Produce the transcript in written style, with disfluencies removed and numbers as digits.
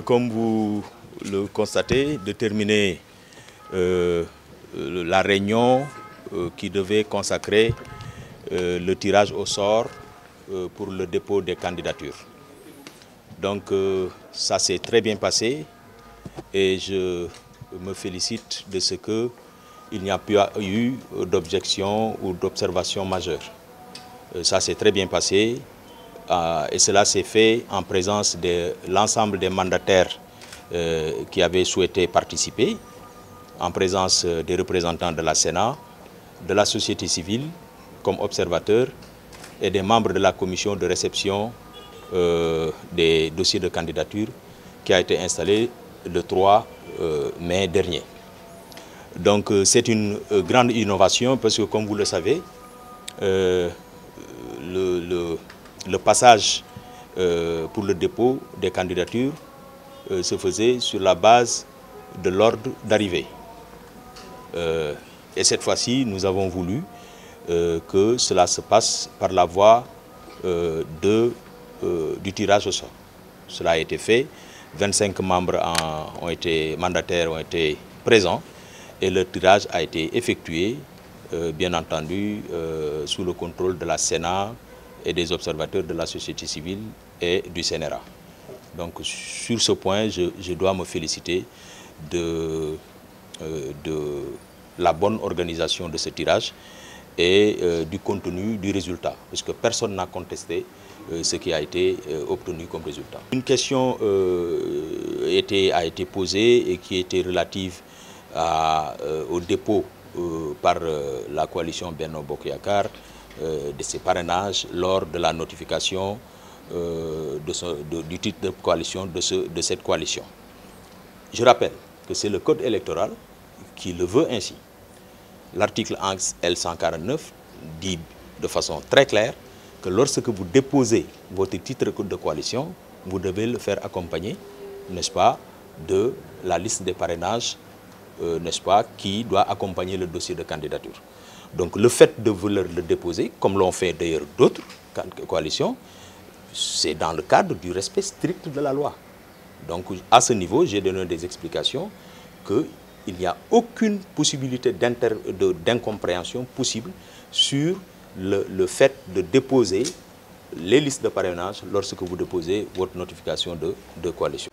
Comme vous le constatez, de terminer la réunion qui devait consacrer le tirage au sort pour le dépôt des candidatures. Donc ça s'est très bien passé et je me félicite de ce qu'il n'y a pas eu d'objection ou d'observation majeure. Ça s'est très bien passé et cela s'est fait en présence de l'ensemble des mandataires qui avaient souhaité participer, en présence des représentants de la Sénat, de la société civile comme observateurs et des membres de la commission de réception des dossiers de candidature qui a été installée le 3 mai dernier. Donc c'est une grande innovation parce que, comme vous le savez, le passage pour le dépôt des candidatures se faisait sur la base de l'ordre d'arrivée. Et cette fois-ci, nous avons voulu que cela se passe par la voie du tirage au sort. Cela a été fait, 25 membres mandataires ont été présents et le tirage a été effectué, bien entendu, sous le contrôle de la Sénat et des observateurs de la société civile et du CNRA. Donc sur ce point, je dois me féliciter de la bonne organisation de ce tirage et du contenu du résultat, puisque personne n'a contesté ce qui a été obtenu comme résultat. Une question a été posée et qui était relative au dépôt par la coalition Benno Bokk Yakaar de ses parrainages lors de la notification du titre de coalition de cette coalition. Je rappelle que c'est le code électoral qui le veut ainsi. L'article L149 dit de façon très claire que lorsque vous déposez votre titre de coalition, vous devez le faire accompagner, n'est-ce pas, de la liste des parrainages, n'est-ce pas, qui doit accompagner le dossier de candidature. Donc le fait de vouloir le déposer, comme l'ont fait d'ailleurs d'autres coalitions, c'est dans le cadre du respect strict de la loi. Donc à ce niveau, j'ai donné des explications qu'il n'y a aucune possibilité d'incompréhension possible sur le fait de déposer les listes de parrainage lorsque vous déposez votre notification de coalition.